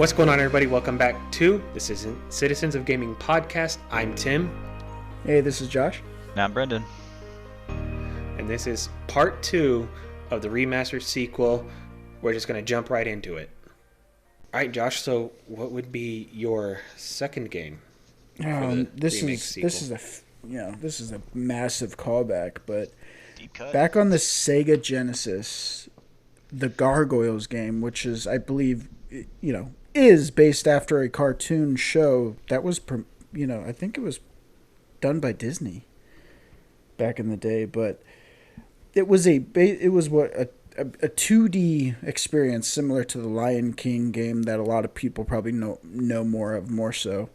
What's going on, everybody? Welcome back to This Isn't Citizens of Gaming podcast. I'm Tim. Hey, this is Josh. And I'm Brenden. And this is part 2 of the remastered sequel. We're just going to jump right into it. All right, Josh, so what would be your second game? This is a massive callback, but back on the Sega Genesis, the Gargoyles game, which is, I believe, is based after a cartoon show that was, I think it was done by Disney back in the day, but it was a 2D experience similar to the Lion King game that a lot of people probably know more so.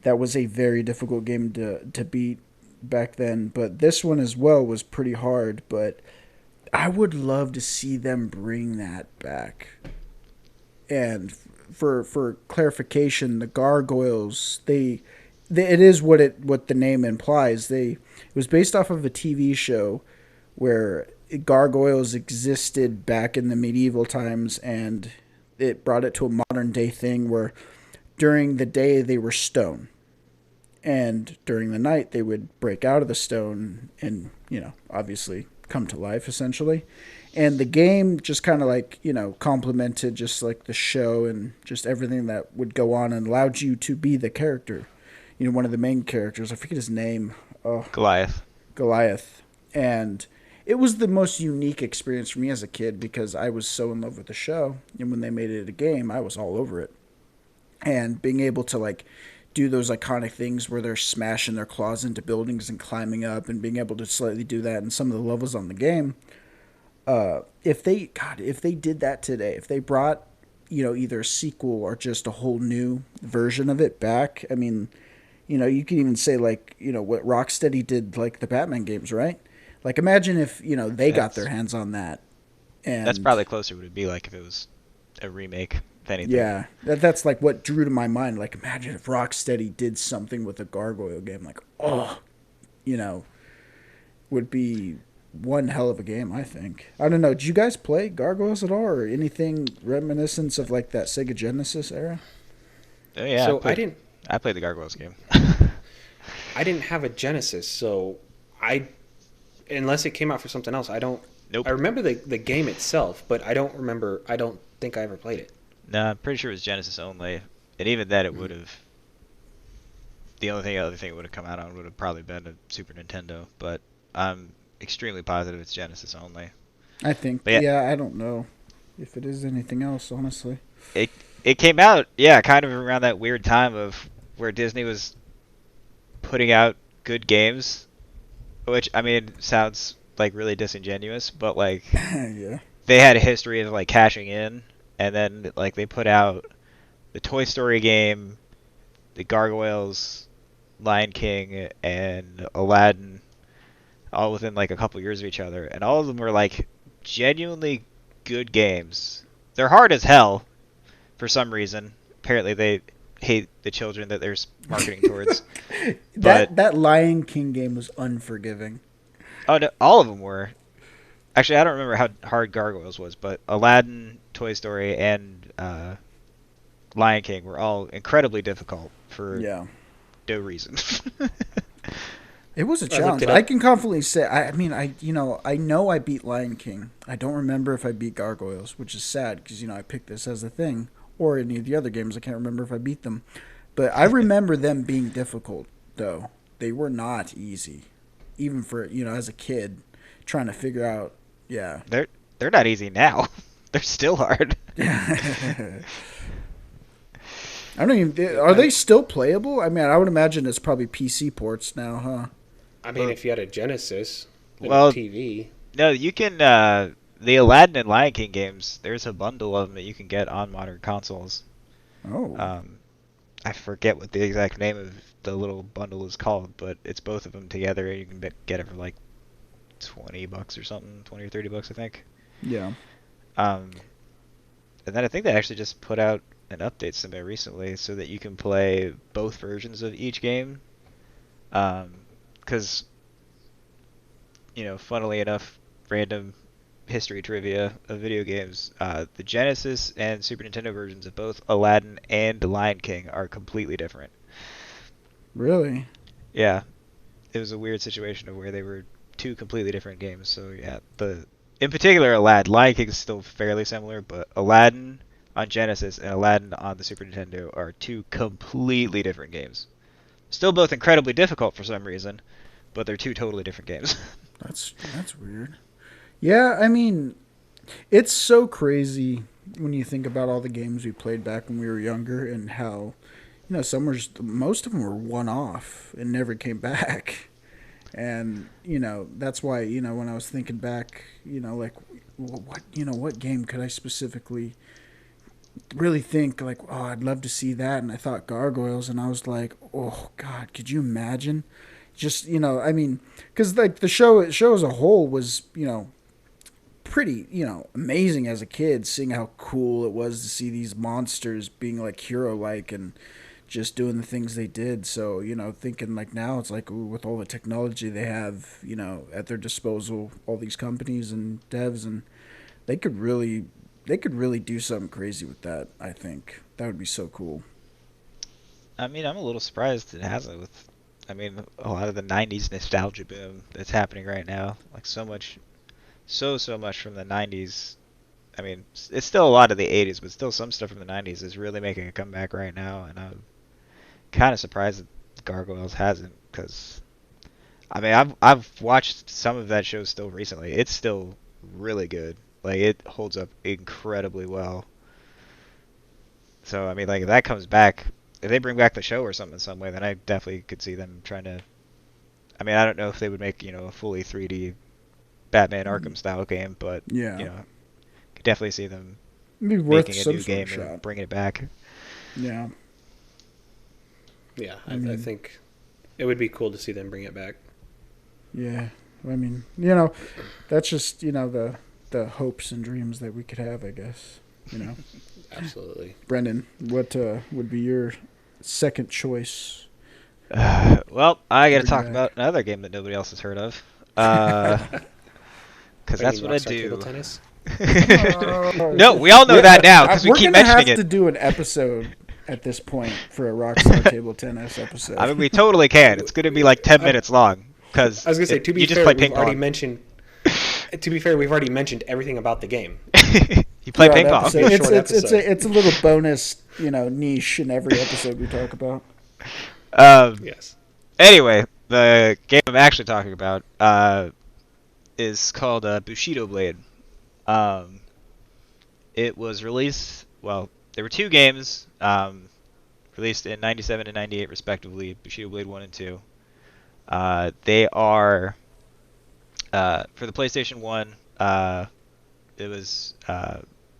That was a very difficult game to beat back then, but this one as well was pretty hard, but I would love to see them bring that back. And for clarification, the Gargoyles, it is what the name implies. It was based off of a TV show where gargoyles existed back in the medieval times, and it brought it to a modern day thing where during the day they were stone, and during the night they would break out of the stone and obviously come to life essentially. And the game just kind of complemented just like the show and just everything that would go on and allowed you to be the character. One of the main characters. I forget his name. Goliath. And it was the most unique experience for me as a kid because I was so in love with the show. And when they made it a game, I was all over it. And being able to do those iconic things where they're smashing their claws into buildings and climbing up and being able to slightly do that in some of the levels on the game. If they did that today, if they brought, either a sequel or just a whole new version of it back, I mean, you can even say what Rocksteady did, the Batman games, right? Imagine if, they got their hands on that. And that's probably closer would it be if it was a remake, if anything. Yeah, that's what drew to my mind. Imagine if Rocksteady did something with a Gargoyle game, would be one hell of a game, I think. I don't know. Did you guys play Gargoyles at all, or anything reminiscent of that Sega Genesis era? Oh, yeah. So I played the Gargoyles game. I didn't have a Genesis, so unless it came out for something else, I don't. Nope. I remember the game itself, but I don't think I ever played it. No, I'm pretty sure it was Genesis only, and even then it would have. The other thing it would have come out on would have probably been a Super Nintendo, but I'm extremely positive it's Genesis only. I think. Yeah, I don't know if it is anything else, honestly. It came out, kind of around that weird time of where Disney was putting out good games, which sounds really disingenuous, but yeah. They had a history of cashing in, and then they put out the Toy Story game, the Gargoyles, Lion King, and Aladdin, all within a couple years of each other, and all of them were genuinely good games. They're hard as hell for some reason. Apparently they hate the children that they're marketing towards. that Lion King game was unforgiving. Oh no, all of them were. Actually, I don't remember how hard Gargoyles was, but Aladdin, Toy Story, and Lion King were all incredibly difficult for no reason. It was a challenge. I can confidently say. I know I beat Lion King. I don't remember if I beat Gargoyles, which is sad because I picked this as a thing, or any of the other games. I can't remember if I beat them, but I remember them being difficult. Though they were not easy, even for as a kid trying to figure out. Yeah, they're not easy now. They're still hard. I don't even. Are they still playable? I mean, I would imagine it's probably PC ports now, huh? I mean, if you had a Genesis, TV. No, you can. The Aladdin and Lion King games. There's a bundle of them that you can get on modern consoles. Oh. I forget what the exact name of the little bundle is called, but it's both of them together, and you can get it for $20 or something, $20 or $30, I think. Yeah. And then I think they actually just put out an update somewhere recently so that you can play both versions of each game. Because, funnily enough, random history trivia of video games. The Genesis and Super Nintendo versions of both Aladdin and Lion King are completely different. Really? Yeah, it was a weird situation of where they were two completely different games. So yeah, the in particular Aladdin, Lion King is still fairly similar, but Aladdin on Genesis and Aladdin on the Super Nintendo are two completely different games. Still both incredibly difficult for some reason, but they're two totally different games. That's weird. Yeah, I mean, it's so crazy when you think about all the games we played back when we were younger and how, some were just, most of them were one off and never came back. And, that's why, when I was thinking back, like what game could I specifically really think like, oh, I'd love to see that. And I thought Gargoyles, and I was like, oh God, could you imagine? Just I mean, because like the show as a whole was pretty amazing as a kid, seeing how cool it was to see these monsters being like hero like and just doing the things they did. So thinking like now it's like, ooh, with all the technology they have at their disposal, all these companies and devs, and they could really do something crazy with that. I think that would be so cool. I mean, I'm a little surprised it hasn't with, I mean, a lot of the 90s nostalgia boom that's happening right now. Like so much, so much from the 90s. I mean, it's still a lot of the 80s, but still some stuff from the 90s is really making a comeback right now, and I'm kind of surprised that Gargoyles hasn't, because I mean, I've watched some of that show still recently. It's still really good. Like it holds up incredibly well. So I mean, like if that comes back, if they bring back the show or something in some way, then I definitely could see them trying to. I mean, I don't know if they would make a fully 3D Batman Arkham style game, but Yeah, could definitely see them it'd be worth making a some new sort of game and shot. bringing it back. Yeah, Yeah, I I mean, think it would be cool to see them bring it back. yeah. I mean, that's just the hopes and dreams that we could have, I guess. You know, Absolutely. Brendan, what would be your second choice Well, I to got to bring talk back? about another game that nobody else has heard of. Because Oh, you that's mean what I Rockstar Table do. Tennis? No, we all know that now because we We're keep gonna mentioning have it. to do an episode at this point for a Rockstar Table Tennis episode. I mean, we totally can. It's going to be like 10 I, minutes long I was because gonna say, to be you just fair, play we've ping already pong. mentioned. To be fair, we've already mentioned everything about the game. You play Throughout ping the pong. episode, Be a it's short it's it's episode. a little bonus niche in every episode we talk about. Yes. Anyway, the game I'm actually talking about is called Bushido Blade. Um, it was released. Well, there were two games released in '97 and '98 respectively. Bushido Blade 1 and 2. They are for the PlayStation 1. It was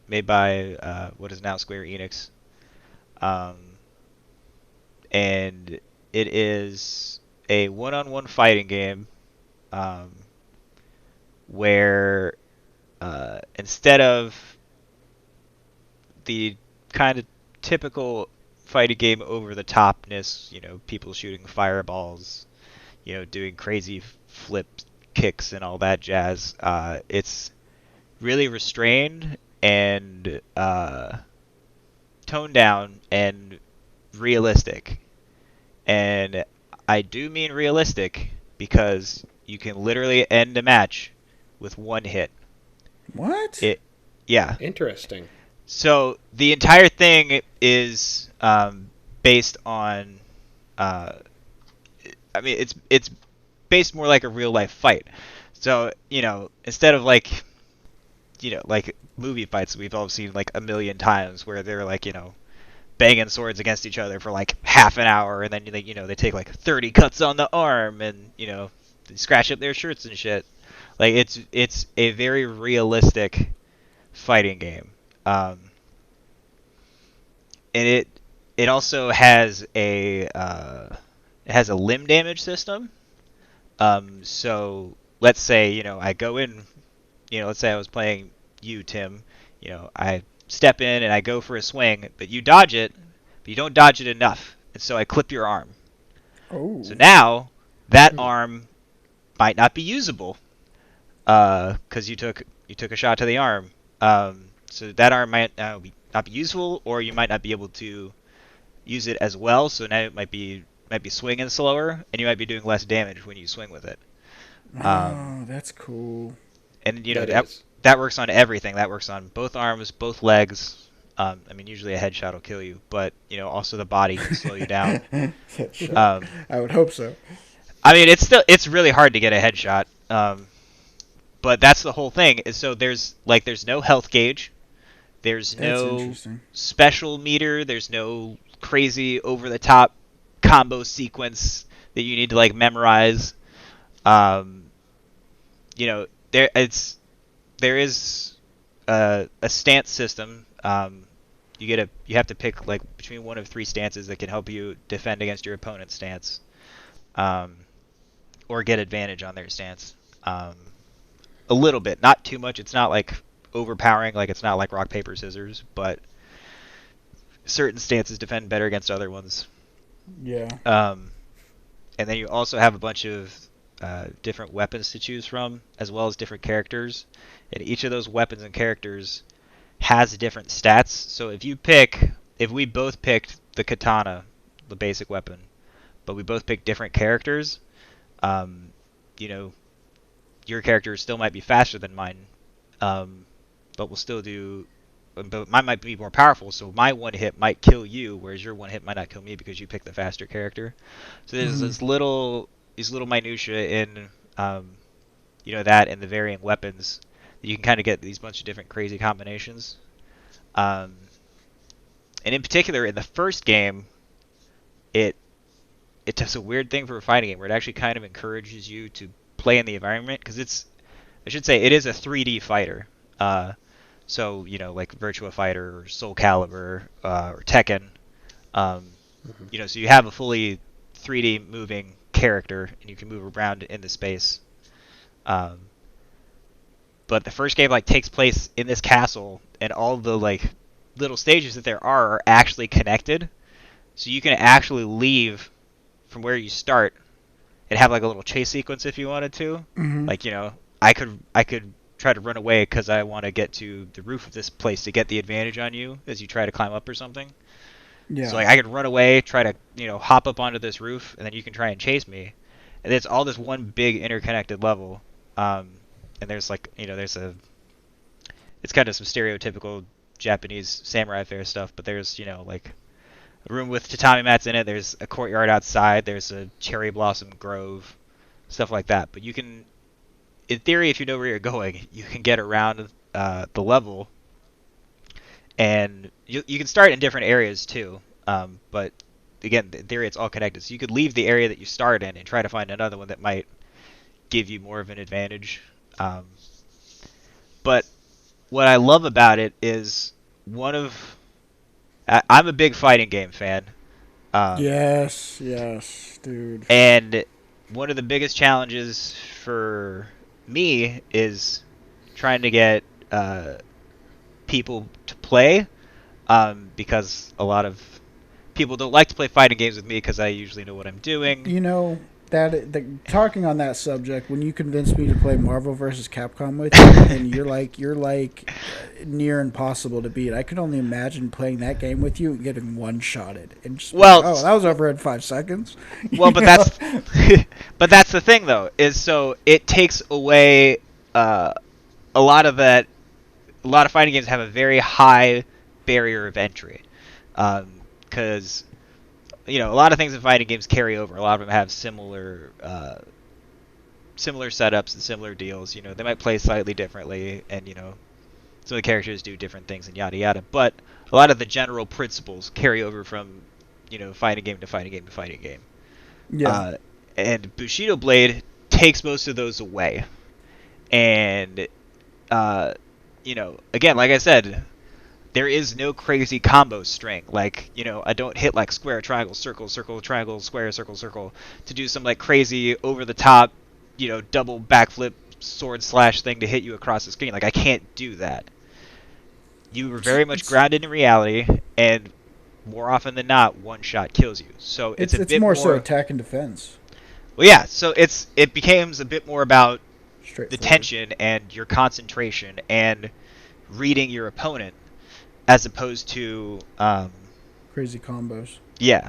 made by what is now Square Enix, um, and it is a one-on-one fighting game um, where instead of the kind of typical fighting game over the topness, people shooting fireballs, doing crazy flip kicks and all that jazz, it's really restrained and toned down and realistic. And I do mean realistic because you can literally end a match with one hit. What? It, yeah. Interesting. So the entire thing is based on. Uh, I mean, it's based more like a real life fight. So instead of like movie fights we've all seen like a million times where they're like banging swords against each other for like half an hour and then they take like 30 cuts on the arm and they scratch up their shirts and shit. Like it's a very realistic fighting game. And it also has a limb damage system. So let's say I go in, let's say I was playing you, Tim. I step in and I go for a swing, but you dodge it, but you don't dodge it enough, and so I clip your arm. So Oh, now that Hmm. arm might not be usable because you took you took a shot to the arm. So that arm might not be useful, or you might not be able to use it as well. So now it might be swinging slower, and you might be doing less damage when you swing with it. Um, Oh, that's cool. and That that is. that works on everything. That works on both arms, both legs. I mean, usually a headshot will kill you, but also the body can slow you down. Headshot. Um, I would hope so. I mean, it's really hard to get a headshot. But that's the whole thing. Is so there's no health gauge. There's That's no interesting. special meter. There's no crazy over the top combo sequence that you need to like memorize. Um, there is a stance system. You have to pick like between one of three stances that can help you defend against your opponent's stance, um, or get advantage on their stance. Um, a little bit, not too much. It's not like overpowering, like it's not like rock paper scissors, but certain stances defend better against other ones. Yeah. Um, and then you also have a bunch of different weapons to choose from, as well as different characters. And each of those weapons and characters has different stats. So if we both picked the katana, the basic weapon, but we both picked different characters, um, you know, your character still might be faster than mine, um, but will still do. But mine might be more powerful, so my one hit might kill you, whereas your one hit might not kill me because you picked the faster character. So there's Hmm. these little minutia in, that and the varying weapons that you can kind of get these bunch of different crazy combinations. Um, and in particular, in the first game, it it does a weird thing for a fighting game where it actually kind of encourages you to play in the environment because I should say it is a 3D fighter. So like Virtua Fighter or Soul Calibur or Tekken. Um, Mhm. so you have a fully 3D moving character and you can move around in the space. Um, but the first game like takes place in this castle and all the like little stages that there are actually connected. So you can actually leave from where you start and have like a little chase sequence if you wanted to. Hmm. Like I could try to run away because I want to get to the roof of this place to get the advantage on you as you try to climb up or something. So Yeah. like I could run away, try to hop up onto this roof, and then you can try and chase me. And it's all this one big interconnected level. Um, and there's like it's kind of some stereotypical Japanese samurai fare stuff, but there's like a room with tatami mats in it. There's a courtyard outside. There's a cherry blossom grove, stuff like that. But you can, in theory, if you know where you're going, you can get around the level, and you can start in different areas too. But again, in theory, it's all connected. So you could leave the area that you start in and try to find another one that might give you more of an advantage. Um, but what I love about it is one of I'm a big fighting game fan. Um, Yes. Yes, dude. And one of the biggest challenges for me is trying to get people to play, because a lot of people don't like to play fighting games with me because I usually know what I'm doing. You know talking on that subject, when you convinced me to play Marvel versus Capcom with you, and you're like near impossible to beat. I can only imagine playing that game with you and getting one shotted and just be like, Well, oh, that was over in 5 seconds. well, You but know? that's but that's the thing though, is so it takes away a lot of that. A lot of fighting games have a very high barrier of entry, because a lot of things in fighting games carry over. A lot of them have similar setups and similar deals. They might play slightly differently, and some of the characters do different things and yada yada. But a lot of the general principles carry over from fighting game to fighting game to fighting game. Yeah. Uh, and Bushido Blade takes most of those away. And again, like I said, there is no crazy combo string. Like, I don't hit like square, triangle, circle, circle, triangle, square, circle, circle to do some like crazy over the top, double backflip sword slash thing to hit you across the screen. Like, I can't do that. You were very much It's grounded in reality, and more often than not, one shot kills you. So it's a it's bit more so more. attack and defense. Well, yeah. So it becomes a bit more about the Straightforward. tension and your concentration and reading your opponent, as opposed to Crazy combos. yeah.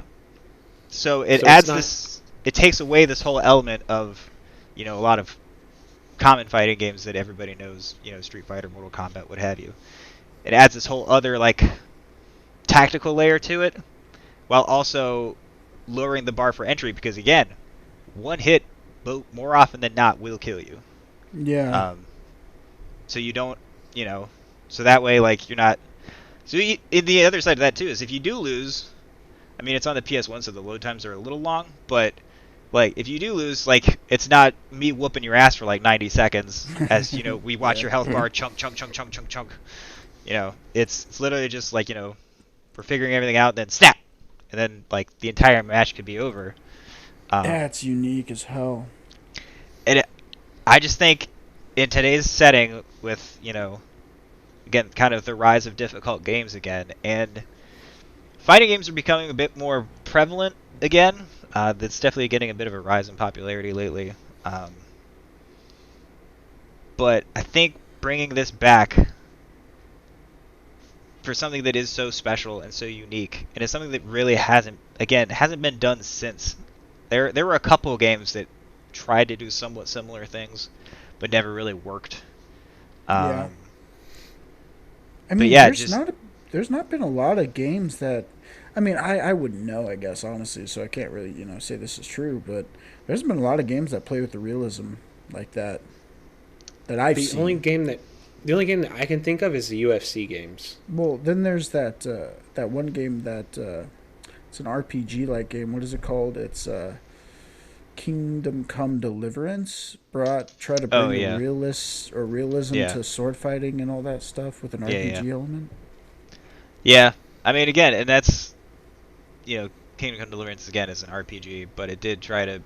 So it So it's adds not. this. It takes away this whole element of, a lot of common fighting games that everybody knows. Street Fighter, Mortal Kombat, what have you. It adds this whole other like tactical layer to it, while also lowering the bar for entry because again, one hit more often than not will kill you. Yeah. Um, so you don't, you know, so that way like you're not. So in the other side of that too is if you do lose, I mean it's on the PS1 so the load times are a little long, but like if you do lose, like it's not me whooping your ass for like 90 seconds as we watch Yeah. your health bar chunk chunk chunk chunk chunk chunk. It's literally just like we're figuring everything out, then snap, and then like the entire match could be over. Um, Yeah, it's unique as hell. and I just think in today's setting with again kind of the rise of difficult games again, and fighting games are becoming a bit more prevalent again. That's definitely getting a bit of a rise in popularity lately. Um, but I think bringing this back for something that is so special and so unique, and it's something that really hasn't been done since. There were a couple of games that tried to do somewhat similar things, but never really worked. Yeah. Um, I but mean, yeah, just there's not been a lot of games that, I mean, I wouldn't know, I guess, honestly, so I can't really, say this is true, but there's been a lot of games that play with the realism like that I've The only seen. game that the only game that I can think of is the UFC games. Well, then there's that one game that it's an RPG like game. What is it called? It's Kingdom Come Deliverance. Try to oh bring a yeah, realism yeah, to sword fighting and all that stuff with an yeah, yeah, RPG element. yeah. I mean, again, and that's Kingdom Come Deliverance again is an RPG, but it did try to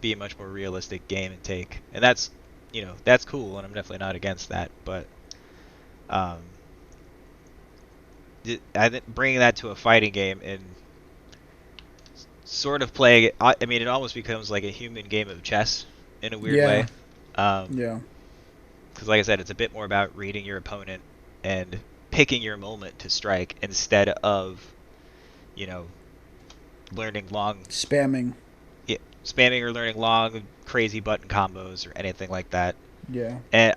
be a much more realistic game and take, and that's cool, and I'm definitely not against that. But um, I think bringing that to a fighting game and sort of playing it, I mean, it almost becomes like a human game of chess in a weird Yeah, way. Because, yeah, like I said, it's a bit more about reading your opponent and picking your moment to strike instead of, you know, learning long, spamming. yeah, spamming or learning long, crazy button combos or anything like that. Yeah, And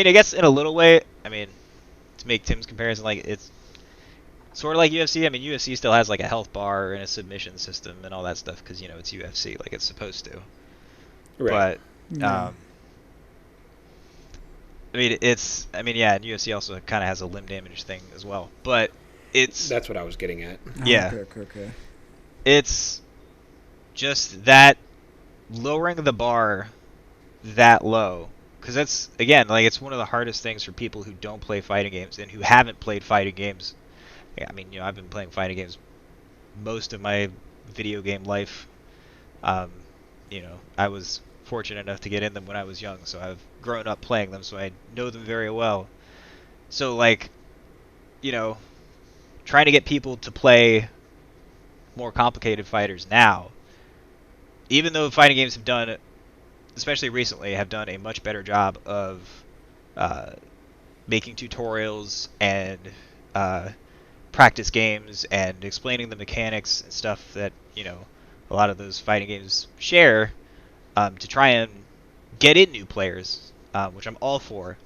I guess in a little way, I mean, to make Tim's comparison, like it's sort of like UFC. I mean, UFC still has like a health bar and a submission system and all that stuff because it's UFC, like it's supposed to. Right. But yeah. um, yeah, and UFC also kind of has a limb damage thing as well. But it's That's what I was getting at. Oh, yeah, okay, okay, okay. it's just that lowering the bar that low because that's again like it's one of the hardest things for people who don't play fighting games and who haven't played fighting games. Yeah, I mean, I've been playing fighting games most of my video game life. Um, I was fortunate enough to get in them when I was young, so I've grown up playing them, so I know them very well. So, like, you know, trying to get people to play more complicated fighters now, even though fighting games have done, especially recently, have done a much better job of uh, making tutorials and uh, practice games and explaining the mechanics and stuff that a lot of those fighting games share to try and get in new players, which I'm all for,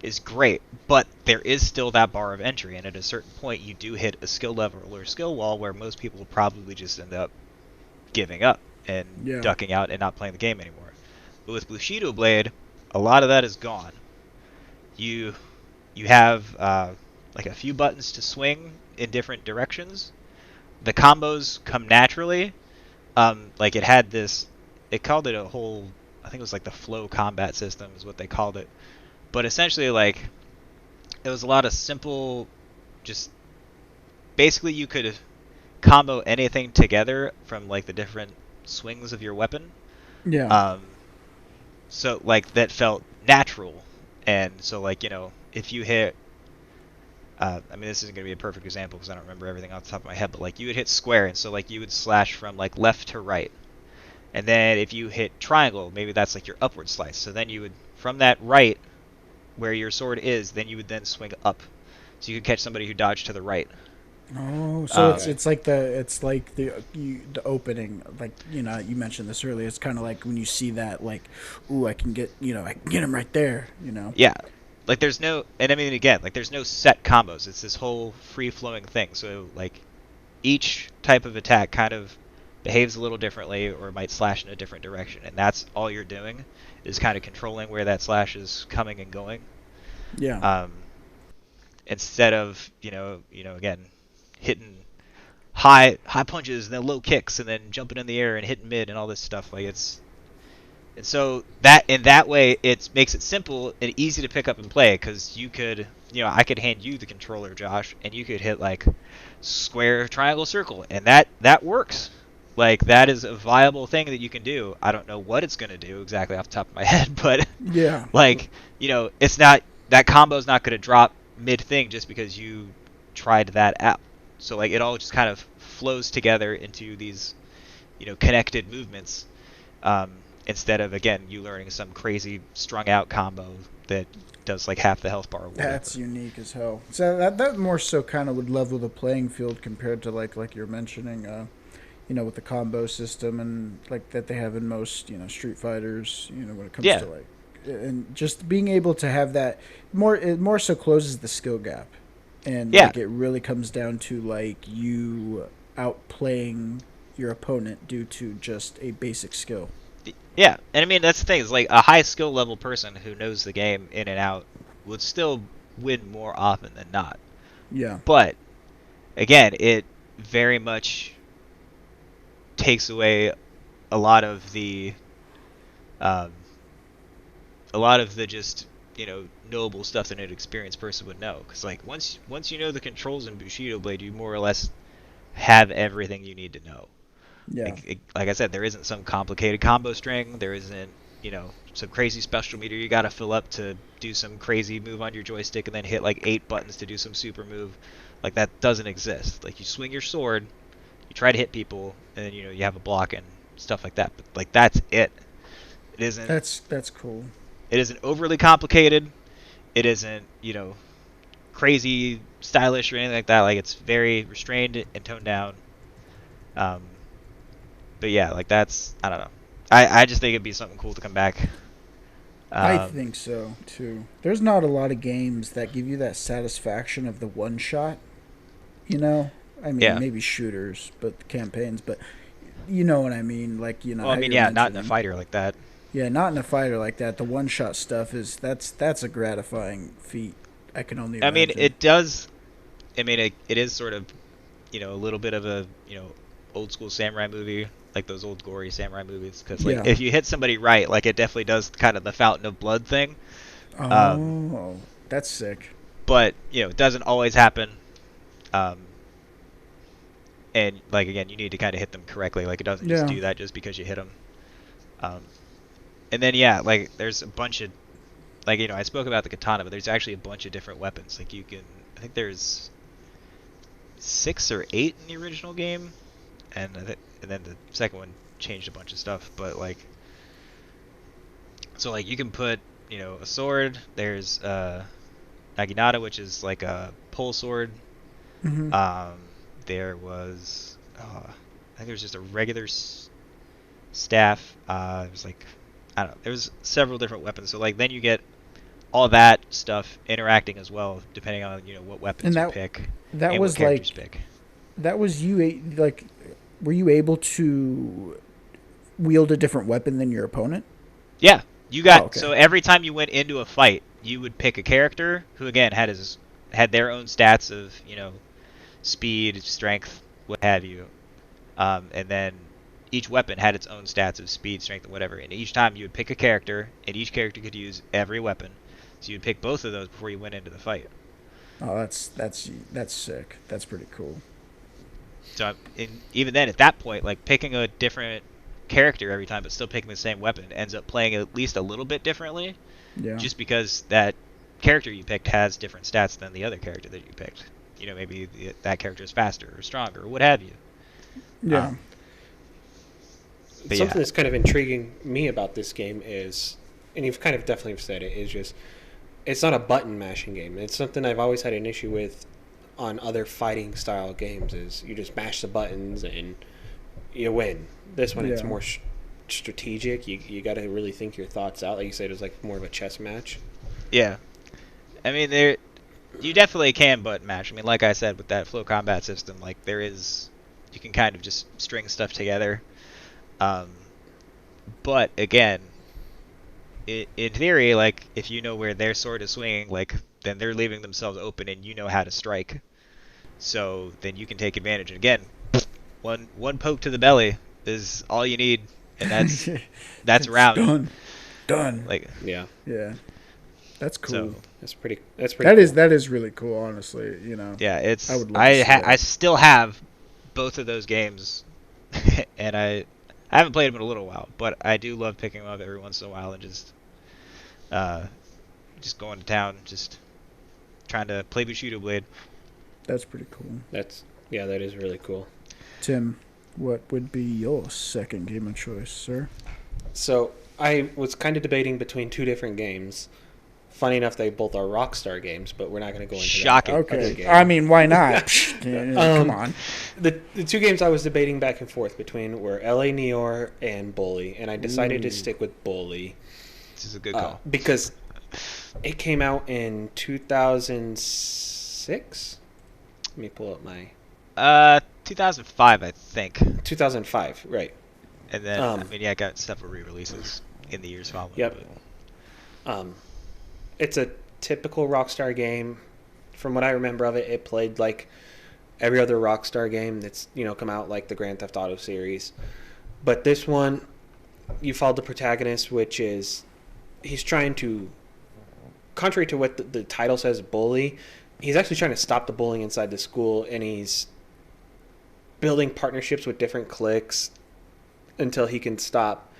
is great. But there is still that bar of entry, and at a certain point, you do hit a skill level or skill wall where most people will probably just end up giving up and Yeah, ducking out and not playing the game anymore. But with Bushido Blade, a lot of that is gone. You you have like a few buttons to swing in different directions. The combos come naturally. Like it had this, it called it a whole, I think it was like the flow combat system is what they called it. But essentially, like it was a lot of simple, just basically you could combo anything together from like the different swings of your weapon. yeah, Um, so like that felt natural, and so like if you hit I mean, this isn't going to be a perfect example because I don't remember everything off the top of my head, but like you would hit square, and so like you would slash from like left to right, And then if you hit triangle, maybe that's like your upward slice. So then you would, from that right where your sword is, then you would then swing up. So you could catch somebody who dodged to the right. Oh, so Um, Okay. it's like the opening, like you mentioned this earlier. It's kind of like when you see that, like, ooh, I can get him right there. yeah. Like there's no, and I mean again, like there's no set combos. It's this whole free flowing thing. So like each type of attack kind of behaves a little differently or might slash in a different direction, and that's all you're doing is kind of controlling where that slash is coming and going. Yeah, Um, Instead of again hitting high punches and then low kicks and then jumping in the air and hitting mid and all this stuff. Like it's and so that in that way it makes it simple and easy to pick up and play because you could I could hand you the controller, Josh, and you could hit like square, triangle, circle, and that works. Like that is a viable thing that you can do. I don't know what it's going to do exactly off the top of my head, but yeah. like it's not that combo's not going to drop mid thing just because you tried that out. So like it all just kind of flows together into these connected movements, um, instead of again you learning some crazy strung out combo that does like half the health bar or whatever. That's unique as hell. So that more so kind of would level the playing field compared to like you're mentioning, with the combo system and like that they have in most Street Fighters. When it comes Yeah, to like, and just being able to have that it more so closes the skill gap, and yeah, like it really comes down to like you outplaying your opponent due to just a basic skill. yeah. And I mean that's the thing is like a high skill level person who knows the game in and out would still win more often than not. Yeah, But again, it very much takes away a lot of the um, just knowable stuff that an experienced person would know. Because like once you know the controls in Bushido Blade, you more or less have everything you need to know. yeah. Like I said, there isn't some complicated combo string. There isn't some crazy special meter you got to fill up to do some crazy move on your joystick and then hit like 8 buttons to do some super move. Like that doesn't exist. Like you swing your sword, you try to hit people, and then you have a block and stuff like that. But like that's it. It isn't. That's cool. It isn't overly complicated. It isn't crazy stylish or anything like that. Like it's very restrained and toned down. Um, but yeah, like that's I don't know. I just think it'd be something cool to come back. I Um, think so too. There's not a lot of games that give you that satisfaction of the one shot. I mean, yeah. maybe shooters, but campaigns. But you know what I mean. Like Well, I how mean, you're yeah, not in a mentioning. fighter like that. Yeah, not in a fighter like that. The one shot stuff that's a gratifying feat. I can only I mean, imagine. it does. I mean, it is sort of a little bit of a old school samurai movie, like those old gory samurai movies. Because like Yeah. if you hit somebody right, like it definitely does kind of the fountain of blood thing. Um, Oh, that's sick. but it doesn't always happen. Um, and like again, you need to kind of hit them correctly. Like it doesn't just Yeah. do that just because you hit them. Um, and then yeah, like there's a bunch of like I spoke about the katana, but there's actually a bunch of different weapons. Like you can, I think there's 6 or 8 in the original game, and and then the second one changed a bunch of stuff. But like so like you can put a sword. There's naginata, which is like a pole sword. Hmm. Um, there was I think there was just a regular staff. It was like I don't know. There was several different weapons. So like then you get all that stuff interacting as well, depending on what And weapons you that pick that and what was characters like you pick. that was like, were you able to wield a different weapon than your opponent? Yeah, you Oh, got okay. so every time you went into a fight, you would pick a character who again had their own stats of speed, strength, what have you, and then each weapon had its own stats of speed, strength, and whatever. And each time you would pick a character, and each character could use every weapon. So you'd pick both of those before you went into the fight. Oh, that's sick. That's pretty cool. So even then, at that point, like picking a different character every time, but still picking the same weapon, ends up playing at least a little bit differently, Yeah. just because that character you picked has different stats than the other character that you picked. Maybe that character is faster or stronger or what have you. Yeah. Um, But something yeah, that's kind of intriguing me about this game is, and you've kind of definitely said it, is just it's not a button mashing game. It's something I've always had an issue with on other fighting style games. Is you just mash the buttons and you win. This one it's Yeah. more strategic. You got to really think your thoughts out. Like you said, it was like more of a chess match. yeah. I mean, you definitely can button match. I mean, like I said, with that flow combat system, like you can kind of just string stuff together. Um, but again, in theory, like if you know where their sword is swinging, like then they're leaving themselves open, and you know how to strike. So then you can take advantage. And again, one poke to the belly is all you need, and that's a It's round. done. Done. Like Yeah, Yeah. That's cool. so, that's pretty. Cool. That is really cool, honestly. yeah. I It's would love to see that. I still have both of those games, and I haven't played them in a little while, but I do love picking them up every once in a while and uh just going to town, just trying to play Bushido Blade. That's pretty cool. That is really cool. Tim, what would be your second game of choice, sir? So I was kind of debating between two different games. Funny enough, they both are Rockstar games, but we're not going to go into Shocking. that. other Okay. game. I mean, why not? Come on. The two games I was debating back and forth between were L.A. Nior and Bully, and I decided to stick with Bully. This is a good call. Because it came out in 2006. Let me pull up my 2005, I think. 2005, right? And then I mean, yeah, I got several re-releases in the years following. Yep. It's a typical Rockstar game. From what I remember of it, it played like every other Rockstar game that's come out, like the Grand Theft Auto series. But this one, you follow the protagonist, which is he's trying to, contrary to what the title says, bully. He's actually trying to stop the bullying inside the school, and he's building partnerships with different cliques until he can stop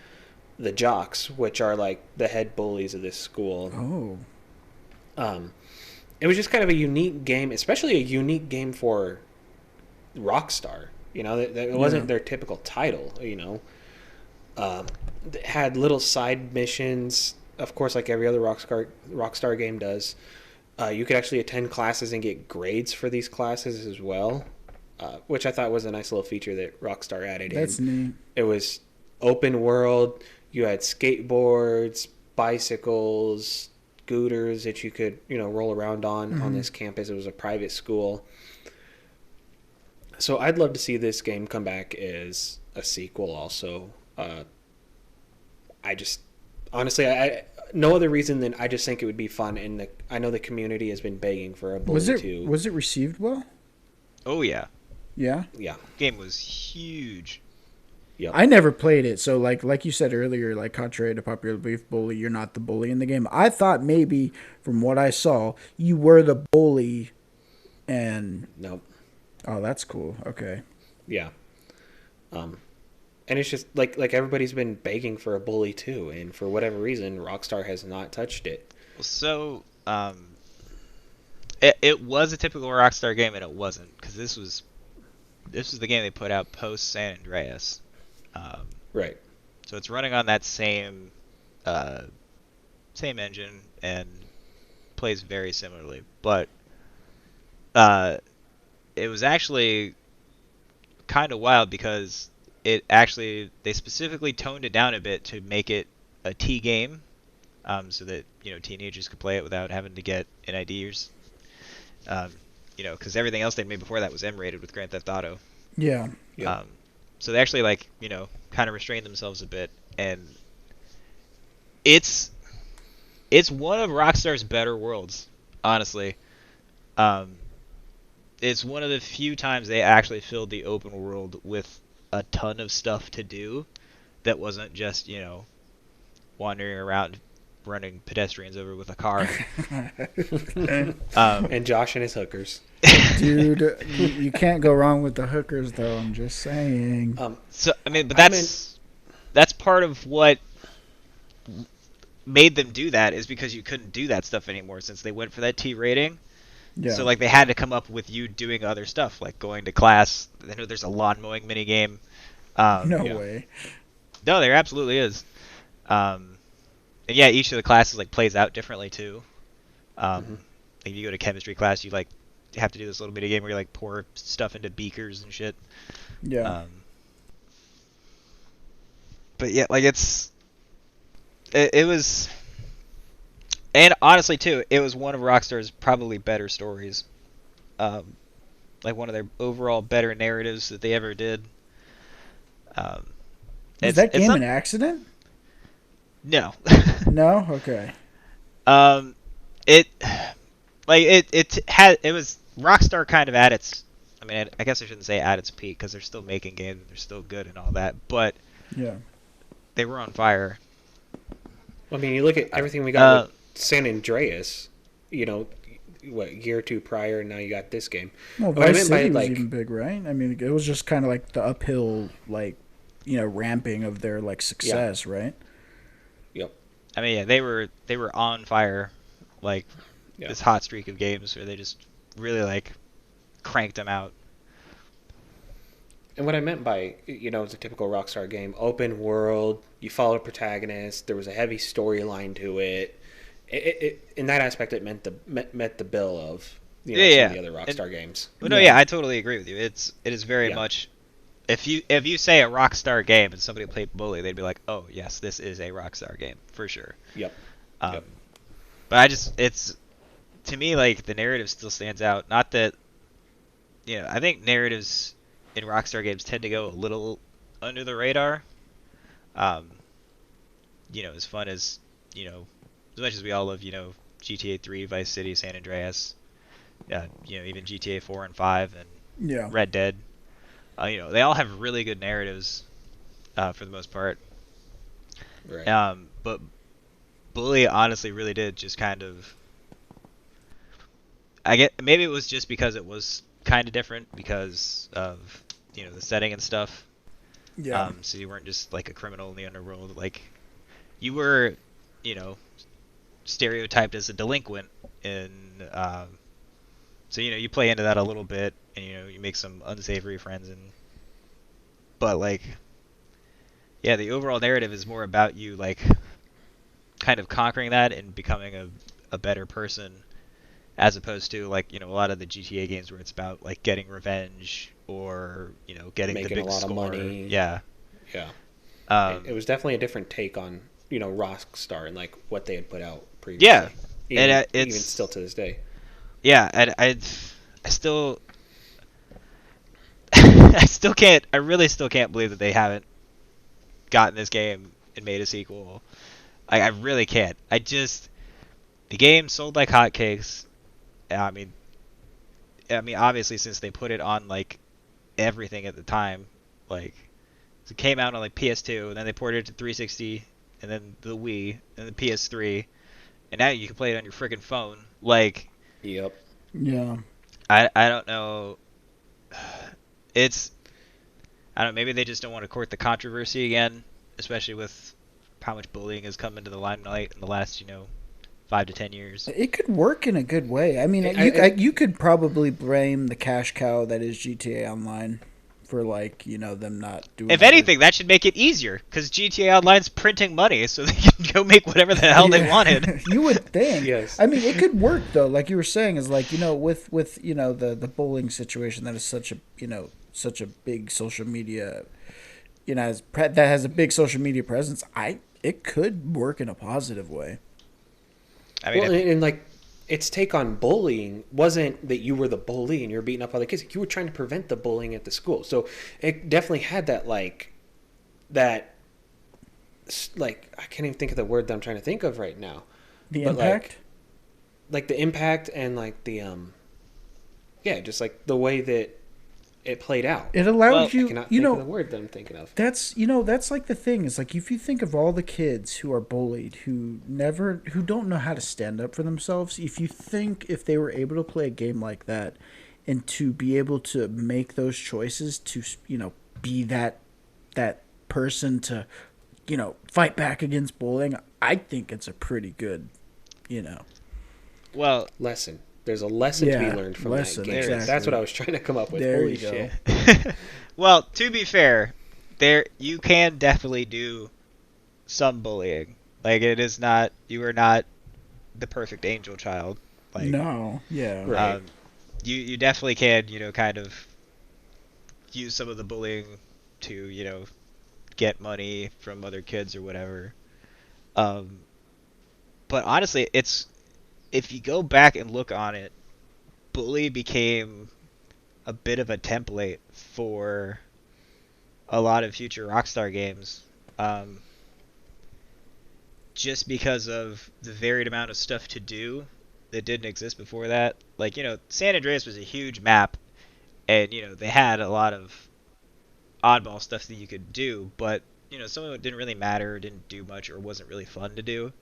the jocks, which are like the head bullies of this school. Oh. It was just kind of a unique game, especially a unique game for Rockstar. That wasn't their typical title. It had little side missions, of course, like every other Rockstar game does. You could actually attend classes and get grades for these classes as well, which I thought was a nice little feature that Rockstar added in. That's neat. It was open world. You had skateboards, bicycles, scooters that you could, roll around on this campus. It was a private school. So I'd love to see this game come back as a sequel also. Honestly, I no other reason than I just think it would be fun, and I know the community has been begging for a Bully 2. Was it received well? Oh yeah. Yeah. Yeah. Game was huge. Yep. I never played it, so like you said earlier, like contrary to popular belief, bully, you're not the bully in the game. I thought maybe from what I saw, you were the bully, and Nope. Oh, that's cool. Okay. Yeah. And it's just like everybody's been begging for a Bully 2, and for whatever reason, Rockstar has not touched it. So it was a typical Rockstar game, and it wasn't, because this was the game they put out post San Andreas. Right. So it's running on that same engine and plays very similarly, but it was actually kind of wild because they specifically toned it down a bit to make it a T game, so that teenagers could play it without having to get NIDs. Because everything else they made before that was M-rated with Grand Theft Auto. Yeah. Yeah. So they actually kind of restrained themselves a bit, and it's one of Rockstar's better worlds, honestly. It's one of the few times they actually filled the open world with a ton of stuff to do that wasn't just wandering around running pedestrians over with a car. And Josh and his hookers. Dude, you can't go wrong with the hookers, though. I'm just saying. So I mean, but that's part of what made them do that, is because you couldn't do that stuff anymore since they went for that T rating. Yeah. So they had to come up with you doing other stuff, like going to class. I know there's a lawn mowing mini game. No way. No, there absolutely is. And yeah, each of the classes like plays out differently too. Hmm. If you go to chemistry class, you like have to do this little mini game where you like pour stuff into beakers and shit. Yeah. Um, but yeah, like it was, and honestly too, it was one of Rockstar's probably better stories. Um, like one of their overall better narratives that they ever did. Um, Was it's that it's game not an accident? no. No. Okay. um, it like it was Rockstar kind of at its. I mean, I guess I shouldn't say at its peak because they're still making games and they're still good and all that, but Yeah. they were on fire. I mean, you look at everything we got Uh, with San Andreas. You know, what year or two prior, and now you got this game. Well, What I Vice meant by City was like, even big, right? I mean, it was just kind of like the uphill, like, ramping of their like yeah, success, right? yep, I mean, yeah, they were on fire, like yeah. this hot streak of games where they just really like cranked them out. And what I meant by, it's a typical Rockstar game, open world, you follow a protagonist, there was a heavy storyline to it. In that aspect, it met the bill of, Yeah, some of yeah. the other And Rockstar games. well, no, Yeah. yeah, I totally agree with you. It is very Yeah, much if you say a Rockstar game and somebody played Bully, they'd be like, oh yes, this is a Rockstar game for sure. yep, Um, yep. but it's to me like the narrative still stands out. Not that I think narratives in Rockstar games tend to go a little under the radar. Um, as fun as much as we all love, GTA 3, Vice City, San Andreas, even GTA 4 and 5 and Yeah. Red Dead. They all have really good narratives for the most part. Right. But Bully honestly really did just kind of. I get maybe it was just because it was kind of different because of the setting and stuff. Yeah. So you weren't just like a criminal in the underworld. Like you were, you know, stereotyped as a delinquent in. So you play into that a little bit, and you make some unsavory friends, but like, yeah, the overall narrative is more about you like kind of conquering that and becoming a better person, as opposed to like a lot of the GTA games where it's about like getting revenge or getting the Making a big lot of score. money. Yeah. Yeah. It Um, was definitely a different take on, Rockstar and like what they had put out yeah, previously. and Even it's still to this day. yeah, and I still I really still can't believe that they haven't gotten this game and made a sequel. I really can't. The game sold like hotcakes. I mean, obviously since they put it on like everything at the time, like it came out on like PS2 and then they ported it to 360 and then the Wii and the PS3 and now you can play it on your freaking phone. Like Yep. Yeah. I don't know. It's I don't know, maybe they just don't want to court the controversy again, especially with how much bullying has come into the limelight in the last 5 to 10 years. It could work in a good way. I mean, you could probably blame the cash cow that is GTA Online for like them not doing. If anything, that should make it easier because GTA Online's printing money, so they can go make whatever the hell they wanted. You would think. Yes. I mean, it could work though. Like you were saying, is like with the bullying situation that is such a big social media, that has a big social media presence. It could work in a positive way. I mean, Well, and like its take on bullying wasn't that you were the bully and you're beating up other kids. You were trying to prevent the bullying at the school. So it definitely had that I can't even think of the word that I'm trying to think of right now. The But, impact. Like the impact and like the yeah, just like the way that it played out. It allowed Well, I you. cannot think of the word that I'm thinking of. That's like the thing is like if you think of all the kids who are bullied who don't know how to stand up for themselves, if they were able to play a game like that and to be able to make those choices to be that person to fight back against bullying, I think it's a pretty good well, Lesson. There's a lesson to be Yeah, learned from lesson, that game. exactly. That's what I was trying to come up with. There Holy you go. shit. well, to be fair, there you can definitely do some bullying. Like it is not you are not the perfect angel child. Like No, yeah. Right. you definitely can, kind of use some of the bullying to, get money from other kids or whatever. Um, but honestly, it's if you go back and look on it, bully became a bit of a template for a lot of future Rockstar games. Um, just because of the varied amount of stuff to do that didn't exist before that. Like, San Andreas was a huge map, and, they had a lot of oddball stuff that you could do, but, some of it didn't really matter, didn't do much, or wasn't really fun to do.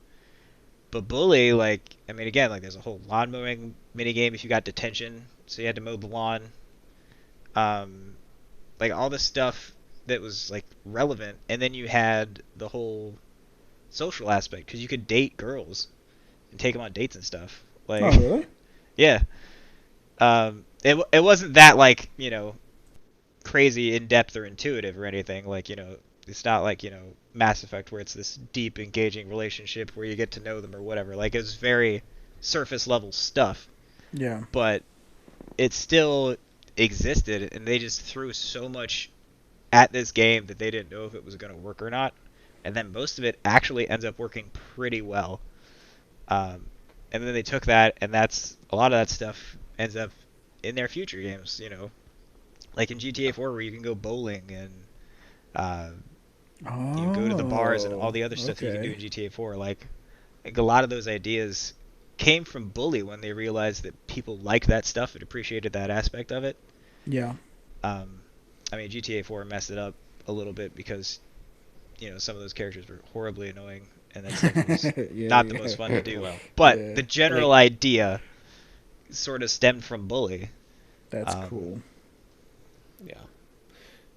But Bully, like, I mean, again, like, there's a whole lawn mowing minigame if you got detention, so you had to mow the lawn. Um, like, all this stuff that was, like, relevant, and then you had the whole social aspect, because you could date girls and take them on dates and stuff. Oh, Like, really? yeah. It wasn't that, like, crazy in depth or intuitive or anything. Like, it's not like, Mass Effect where it's this deep, engaging relationship where you get to know them or whatever. Like, it's very surface level stuff, Yeah. but it still existed, and they just threw so much at this game that they didn't know if it was going to work or not. And then most of it actually ends up working pretty well. And then they took that, and that's a lot of that stuff ends up in their future games. Like in GTA 4, where you can go bowling and uh, go to the bars and all Oh, the other stuff that you can do okay. in GTA 4. Like a lot of those ideas came from Bully when they realized that people liked that stuff and appreciated that aspect of it. Yeah. Um, I mean, GTA 4 messed it up a little bit because some of those characters were horribly annoying, and that stuff was Yeah, not the yeah. most fun to do. Well, But Yeah. the general like, idea sort of stemmed from Bully. That's Um, cool. yeah.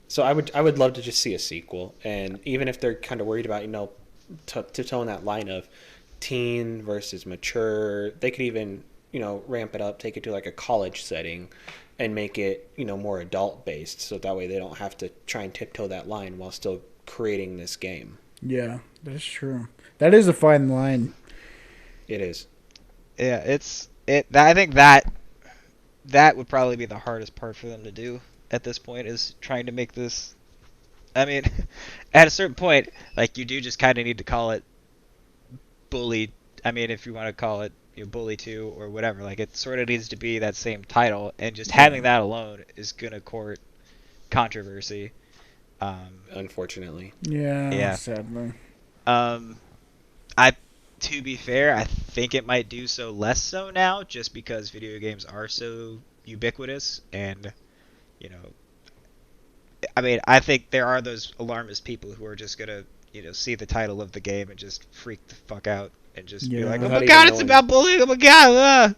So I would love to just see a sequel, and even if they're kind of worried about to tone that line of teen versus mature, they could even ramp it up, take it to like a college setting, and make it more adult based, so that way they don't have to try and tiptoe that line while still creating this game. Yeah, that's true. That is a fine line. It is. yeah, I think that would probably be the hardest part for them to do at this point is trying to make this. I mean, at a certain point, like you do just kind of need to call it Bully. I mean, if you want to call it Bully 2 or whatever, like it sort of needs to be that same title, and just Yeah. having that alone is gonna court controversy. Unfortunately. Yeah, Yeah. sadly. Um, I to be fair, I think it might do so less so now, just because video games are so ubiquitous, and you know, I mean, I think there are those alarmist people who are just gonna see the title of the game and just freak the fuck out and just be like, oh Yeah. my Without even god, it's knowing about bullying, oh my god,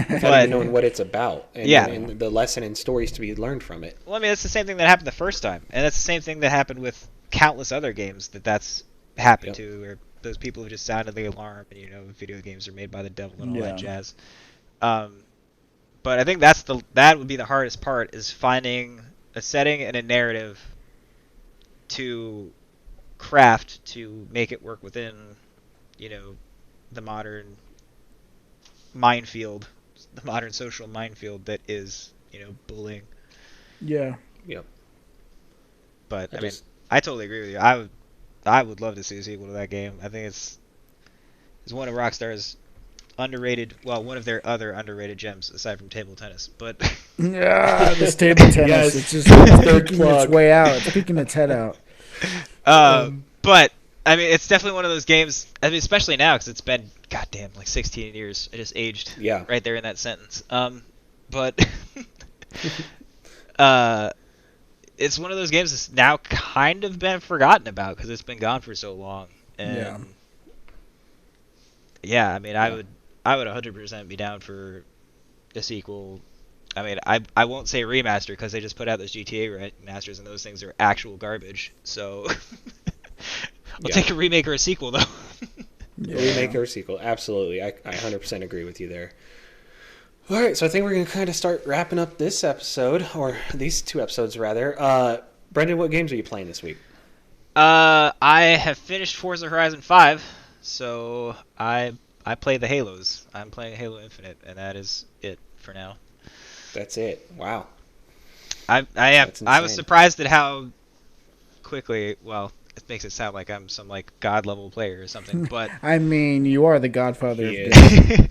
without even but knowing what it's about, and yeah. Yeah. the lesson and stories to be learned from it. Well, I mean, that's the same thing that happened the first time, and that's the same thing that happened with countless other games that's happened Yep. to, where those people have just sounded the alarm, and video games are made by the devil and all that Yeah. jazz. Um, but I think that would be the hardest part is finding a setting and a narrative to craft to make it work within, you know, the modern minefield, the modern social minefield that is, bullying. Yeah. Yep. But I I mean, just I totally agree with you. I would love to see a sequel to that game. I think it's one of Rockstar's underrated, well, one of their other underrated gems aside from table tennis. But Yeah, this table tennis, Yes. it's just Third peeking its plug. way out. It's peeking its head out. but I mean, it's definitely one of those games. I mean, especially now because it's been goddamn like 16 years. I just aged Yeah. right there in that sentence. But uh, it's one of those games that's now kind of been forgotten about because it's been gone for so long. Yeah. And yeah, I mean, Yeah. I would 100% be down for a sequel. I mean, I won't say remaster because they just put out those GTA remasters and those things are actual garbage. So I'll Yeah. take a remake or a sequel though. A remake Yeah. or a sequel. Absolutely. I 100% agree with you there. All right, so I think we're going to kind of start wrapping up this episode, or these two episodes rather. Brenden, what games are you playing this week? I have finished Forza Horizon 5, so I play the Halos. I'm playing Halo Infinite, and that is it for now. That's it. Wow. I That's was insane. surprised at how quickly. Well, it makes it sound like I'm some like god level player or something, but I mean, you are the godfather He of is. games.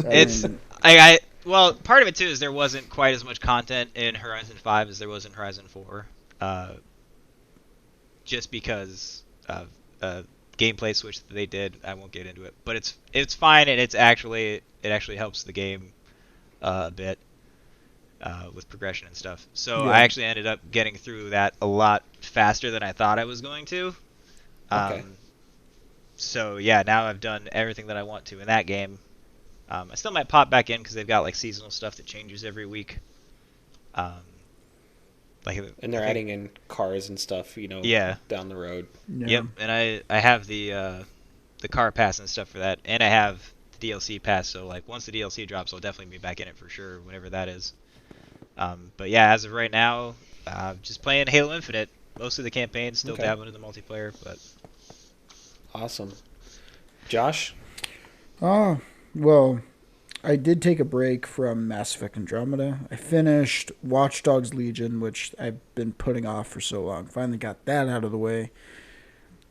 I it's mean, I well, part of it too is there wasn't quite as much content in Horizon 5 as there was in Horizon 4, just because of gameplay switch that they did. I won't get into it, but it's fine, and it actually helps the game a bit with progression and stuff. So I yeah. actually ended up getting through that a lot faster than I thought I was going to. Okay. So yeah, now I've done everything that I want to in that game. I still might pop back in because they've got like seasonal stuff that changes every week. Um, like And they're I think, adding in cars and stuff, yeah, down the road. Yeah. yep. And I have the car pass and stuff for that, and I have the DLC pass. So like once the DLC drops, I'll definitely be back in it for sure, whenever that is. But yeah, as of right now, just playing Halo Infinite. Most of the campaign, still Okay. dabbling in the multiplayer, but Awesome. Josh? Oh, well, I did take a break from Mass Effect Andromeda. I finished Watch Dogs Legion, which I've been putting off for so long. Finally got that out of the way.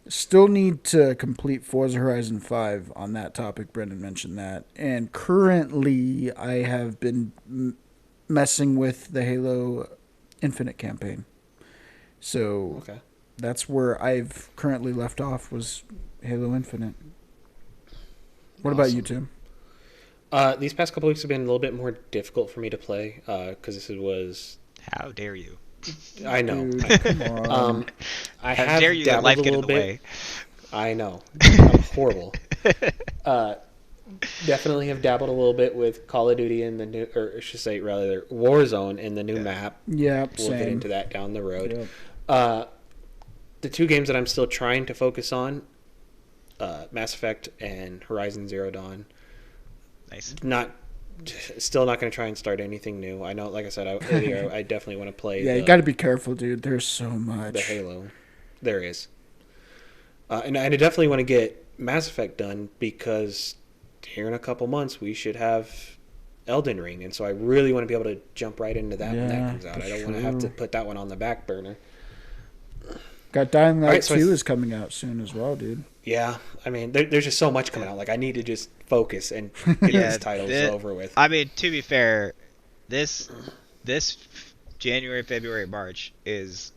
Still need to complete Forza Horizon 5 on that topic. Brendan mentioned that. And currently, I have been messing with the Halo Infinite campaign. So Okay. that's where I've currently left off, was Halo Infinite. What about you, Awesome. Tim? These past couple weeks have been a little bit more difficult for me to play because this was. how dare you? I know. Dude, come on. I How have dare you let dabbled life a get in little the bit. way? I know. I'm horrible. Definitely have dabbled a little bit with Call of Duty in the new, or I should say rather Warzone in the new Yeah. map. Yeah, We'll get same. into that down the road. Yep. The two games that I'm still trying to focus on, Mass Effect and Horizon Zero Dawn. Nice. Still not going to try and start anything new. I know, like I said earlier, I definitely want to play Yeah, you got to be careful, dude. There's so much. the Halo. There is. And I definitely want to get Mass Effect done because here in a couple months we should have Elden Ring, and so I really want to be able to jump right into that when that Yeah, comes out. I that's don't want to have to true. put that one on the back burner. Got Dying Light Alright, so 2 is coming out soon as well, dude. Yeah, I mean, there's just so much coming out. Like, I need to just focus and get Yeah, these titles over with. I mean, to be fair, this January, February, March is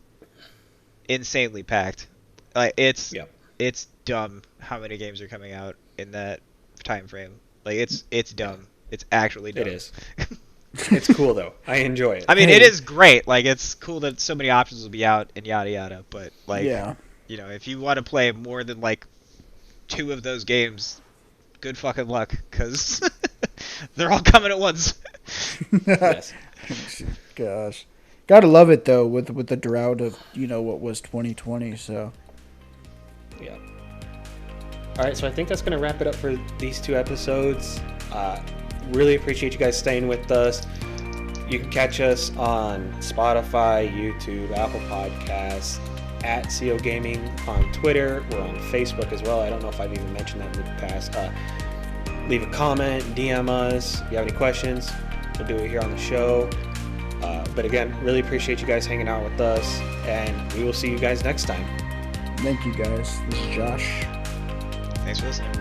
insanely packed. Like Yep. it's dumb how many games are coming out in that time frame. Like it's dumb. It's actually dumb. It is. It's cool though. I enjoy it. I mean, Hey. it is great. Like it's cool that so many options will be out and yada yada. But like, Yeah. you know, if you want to play more than like 2 of those games, good fucking luck, because they're all coming at once. Yes. Gosh. Gotta love it, though, with the drought of, what was 2020, so. Yeah. All right, so I think that's going to wrap it up for these 2 episodes. Really appreciate you guys staying with us. You can catch us on Spotify, YouTube, Apple Podcasts, at CO Gaming on Twitter. We're on Facebook as well. I don't know if I've even mentioned that in the past. Leave a comment, DM us. If you have any questions, we'll do it here on the show. But again, really appreciate you guys hanging out with us, and we will see you guys next time. Thank you, guys. This is Josh. Thanks for listening.